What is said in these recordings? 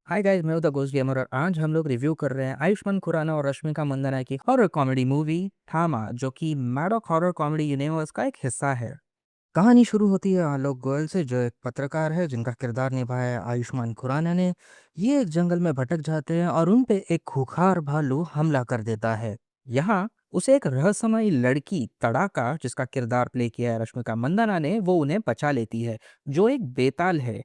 Hi guys, मैं हूं the ghost gamer और आज हम लोग रिव्यू कर रहे हैं आयुष्मान खुराना और रश्मिका मंदाना की हॉरर कॉमेडी मूवी थामा, जो कि मैडॉक हॉरर कॉमेडी यूनिवर्स का एक हिस्सा है। कहानी शुरू होती है आलोक गोयल से, जो एक पत्रकार है जिनका किरदार निभाया है आयुष्मान खुराना ने। ये एक जंगल में भटक जाते हैं और उन पे एक खूंखार भालू हमला कर देता है। यहाँ उसे एक रहस्यमयी लड़की तड़ाका, जिसका किरदार प्ले किया है रश्मिका मंदाना ने, वो उन्हें बचा लेती है, जो एक बेताल है।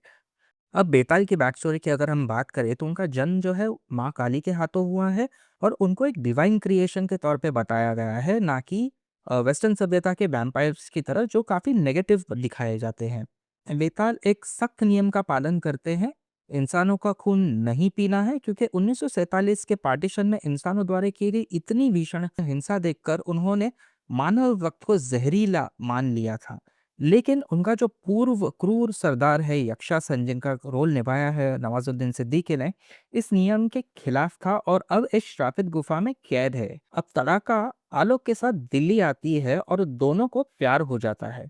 अब बेताल की बैक स्टोरी की अगर हम बात करें तो उनका जन्म जो है माँ काली के हाथों हुआ है और उनको एक डिवाइन क्रिएशन के तौर पे बताया गया है, ना कि वेस्टर्न सभ्यता के वैम्पायर्स की तरह जो काफ़ी नेगेटिव दिखाए जाते हैं। बेताल एक सख्त नियम का पालन करते हैं। इंसानों का खून नहीं पीना है, क्योंकि 1947 के पार्टीशन में इंसानों द्वारा की गई इतनी भीषण हिंसा देखकर उन्होंने मानव रक्त को जहरीला मान लिया था। लेकिन उनका जो पूर्व क्रूर सरदार है यक्षासन, जिनका रोल निभाया है नवाजुद्दीन सिद्दीकी ने, इस नियम के खिलाफ था और अब इस श्रापित गुफा में कैद है। अब तड़ाका आलोक के साथ दिल्ली आती है और दोनों को प्यार हो जाता है।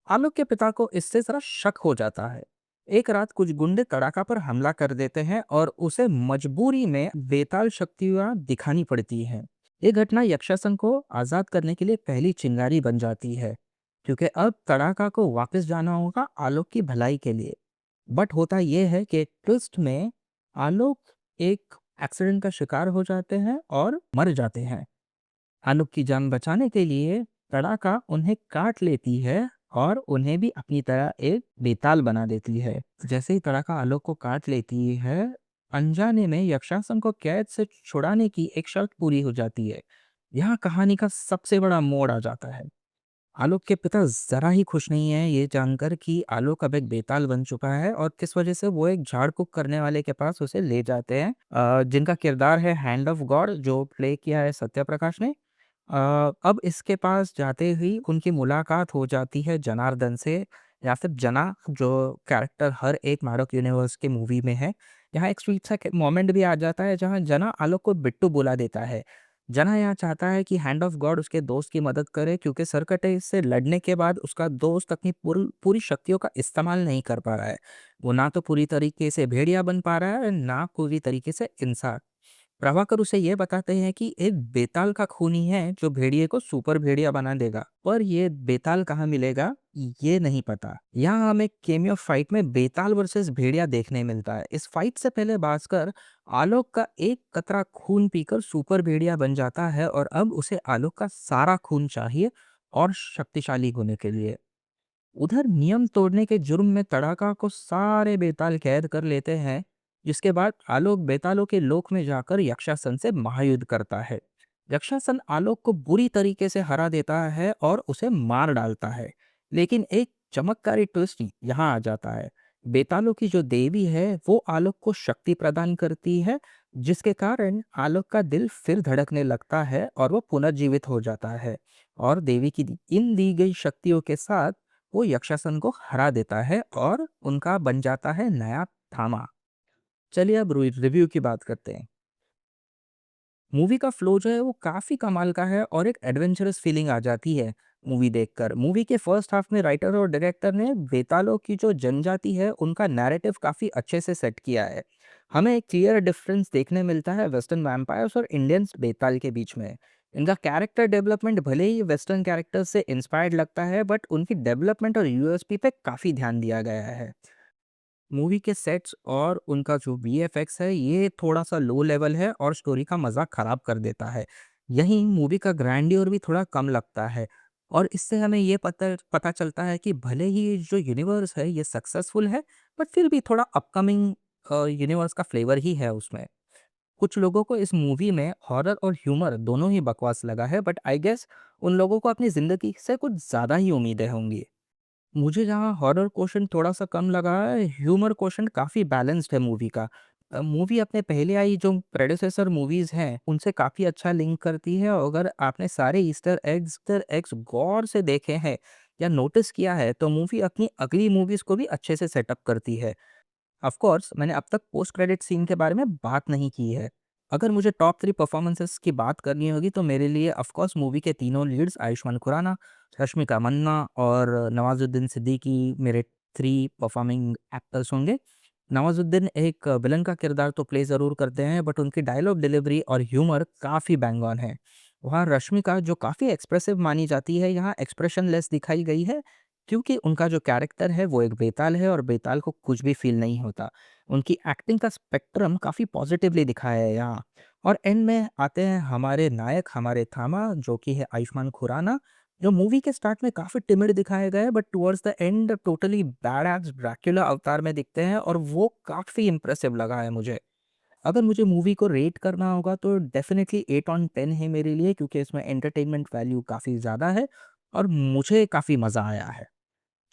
आलोक के पिता को इससे जरा शक हो जाता है। एक रात कुछ गुंडे तड़ाका पर हमला कर देते हैं और उसे मजबूरी में बेताल शक्तियां दिखानी पड़ती हैं। ये घटना यक्षासन को आजाद करने के लिए पहली चिंगारी बन जाती है, क्योंकि अब तड़ाका को वापस जाना होगा आलोक की भलाई के लिए। बट होता यह है कि ट्विस्ट में आलोक एक एक्सीडेंट का शिकार हो जाते हैं और मर जाते हैं। आलोक की जान बचाने के लिए तड़ाका उन्हें काट लेती है और उन्हें भी अपनी तरह एक बेताल बना देती है। जैसे ही तड़ाका आलोक को काट लेती है, अनजाने में यक्षासन को कैद से छुड़ाने की एक शर्त पूरी हो जाती है। यहाँ कहानी का सबसे बड़ा मोड़ आ जाता है। आलोक के पिता जरा ही खुश नहीं है ये जानकर कि आलोक अब एक बेताल बन चुका है, और किस वजह से वो एक झाड़ फूक करने वाले के पास उसे ले जाते हैं, जिनका किरदार है हैंड ऑफ गॉड, जो प्ले किया है सत्य प्रकाश ने। अब इसके पास जाते ही उनकी मुलाकात हो जाती है जनार्दन से, या फिर जना, जो कैरेक्टर हर एक मैडॉक यूनिवर्स के मूवी में है। यहाँ एक स्वीट सा मोमेंट भी आ जाता है जहाँ जना आलोक को बिट्टू बुला देता है। जना यहाँ चाहता है कि हैंड ऑफ गॉड उसके दोस्त की मदद करे, क्योंकि सरकटे से लड़ने के बाद उसका दोस्त अपनी पूरी शक्तियों का इस्तेमाल नहीं कर पा रहा है। वो ना तो पूरी तरीके से भेड़िया बन पा रहा है, ना पूरी तरीके से इंसान। प्रभाकर उसे ये बताते हैं कि एक बेताल का खूनी है जो भेड़िए को सुपर भेड़िया बना देगा, पर ये बेताल कहाँ मिलेगा ये नहीं पता। यहाँ हमें केमियो फाइट में बेताल वर्सेस भेड़िया देखने मिलता है। इस फाइट से पहले भास्कर आलोक का एक कतरा खून पीकर सुपर भेड़िया बन जाता है, और अब उसे आलोक का सारा खून चाहिए और शक्तिशाली होने के लिए। उधर नियम तोड़ने के जुर्म में तड़ाका को सारे बेताल कैद कर लेते हैं, जिसके बाद आलोक बेतालों के लोक में जाकर यक्षासन से महायुद्ध करता है। यक्षासन आलोक को बुरी तरीके से हरा देता है और उसे मार डालता है। लेकिन एक चमत्कारी ट्विस्ट यहाँ आ जाता है। बेतालों की जो देवी है वो आलोक को शक्ति प्रदान करती है, जिसके कारण आलोक का दिल फिर धड़कने लगता है और वो पुनर्जीवित हो जाता है। और देवी की इन दी गई शक्तियों के साथ वो यक्षासन को हरा देता है और उनका बन जाता है नया थामा। चलिए अब रिव्यू की बात करते हैं। मूवी का फ्लो जो है वो काफ़ी कमाल का है और एक एडवेंचरस फीलिंग आ जाती है मूवी देखकर। मूवी के फर्स्ट हाफ में राइटर और डायरेक्टर ने बेतालों की जो जनजाति है उनका नैरेटिव काफ़ी अच्छे से सेट किया है। हमें एक क्लियर डिफरेंस देखने मिलता है वेस्टर्न वैम्पायर्स और इंडियन बेताल के बीच में। इनका कैरेक्टर डेवलपमेंट भले ही वेस्टर्न कैरेक्टर से इंस्पायर्ड लगता है, बट उनकी डेवलपमेंट और यूएसपी पे काफ़ी ध्यान दिया गया है। मूवी के सेट्स और उनका जो वीएफएक्स है ये थोड़ा-सा लो लेवल है और स्टोरी का मज़ा ख़राब कर देता है। यहीं मूवी का ग्रैंडियर भी थोड़ा कम लगता है, और इससे हमें ये पता पता चलता है कि भले ही ये जो यूनिवर्स है ये सक्सेसफुल है, बट फिर भी थोड़ा अपकमिंग यूनिवर्स का फ्लेवर ही है उसमें। कुछ लोगों को इस मूवी में हॉरर और ह्यूमर दोनों ही बकवास लगा है, बट आई गेस उन लोगों को अपनी ज़िंदगी से कुछ ज़्यादा ही उम्मीदें होंगी। मुझे जहाँ हॉरर क्वोशंट थोड़ा-सा कम लगा है, ह्यूमर क्वोशंट काफ़ी बैलेंस्ड है मूवी का। मूवी अपने पहले आई जो प्रेडेसेसर मूवीज़ हैं, उनसे काफ़ी अच्छा लिंक करती है, और अगर आपने सारे ईस्टर एग्स गौर से देखे हैं या नोटिस किया है, तो मूवी अपनी अगली मूवीज़ को भी अच्छे से सेटअप करती है। ऑफ कोर्स मैंने अब तक पोस्ट क्रेडिट सीन के बारे में बात नहीं की है। अगर मुझे टॉप 3 परफॉर्मेंसेस की बात करनी होगी तो मेरे लिए ऑफ कोर्स मूवी के तीनों लीड्स आयुष्मान खुराना, रश्मिका मंदाना और नवाजुद्दीन सिद्दीकी मेरे 3 परफॉर्मिंग एक्टर्स होंगे। नवाजुद्दीन एक विलन का किरदार तो प्ले ज़रूर करते हैं, बट उनकी डायलॉग डिलीवरी और ह्यूमर काफ़ी बैंग ऑन है। वहाँ रश्मिका जो काफ़ी एक्सप्रेसिव मानी जाती है, यहाँ एक्सप्रेशनलेस दिखाई गई है, क्योंकि उनका जो कैरेक्टर है वो एक बेताल है और बेताल को कुछ भी फ़ील नहीं होता। उनकी एक्टिंग का स्पेक्ट्रम काफ़ी पॉज़िटिवली दिखाया है यहाँ। और एंड में आते हैं हमारे नायक, हमारे थामा, जो कि है आयुष्मान खुराना, जो मूवी के स्टार्ट में काफ़ी टिमिड दिखाए गए, but towards the end totally bad as Dracula अवतार में दिखते हैं और वो काफ़ी इम्प्रेसिव लगा है मुझे। अगर मुझे मूवी को रेट करना होगा तो डेफ़िनिटली 8 ऑन 10 है मेरे लिए, क्योंकि इसमें एंटरटेनमेंट वैल्यू काफ़ी ज़्यादा है और मुझे काफ़ी मज़ा आया है।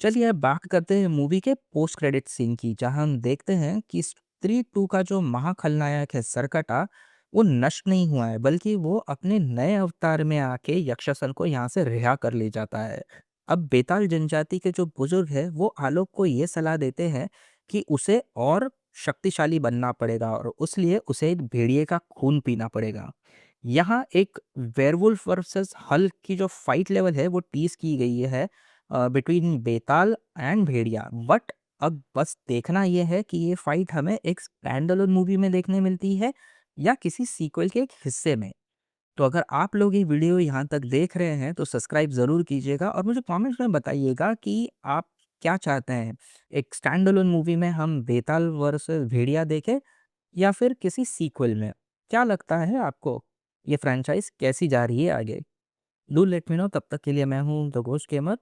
चलिए अब बात करते हैं मूवी के पोस्ट क्रेडिट सीन की, जहाँ हम देखते हैं कि स्त्री 2 का जो महाखलनायक है सरकटा, वो नष्ट नहीं हुआ है, बल्कि वो अपने नए अवतार में आके यक्षासन को यहाँ से रिहा कर ले जाता है। अब बेताल जनजाति के जो बुजुर्ग हैं, वो आलोक को ये सलाह देते हैं कि उसे और शक्तिशाली बनना पड़ेगा और उसलिए उसे एक भेड़िए का खून पीना पड़ेगा। यहाँ एक वेयरवुल्फ वर्सेस हल्क की जो फाइट लेवल है, वो टीज़ की गई है between Betaal and Bhediya. But अब बस देखना ये है कि ये फाइट हमें एक स्टैंडअलोन मूवी में देखने मिलती है या किसी सीक्वल के एक हिस्से में। तो अगर आप लोग ये वीडियो यहाँ तक देख रहे हैं तो सब्सक्राइब ज़रूर कीजिएगा और मुझे कमेंट्स में बताइएगा कि आप क्या चाहते हैं? एक स्टैंडअलोन मूवी में हम बेताल वर्सेस भेड़िया देखें या फिर किसी सीक्वल में? क्या लगता है आपको? ये फ्रैंचाइज़ कैसी जा रही है आगे? Do let me know. तब तक के लिए मैं हूँ द घोस्ट गेमर।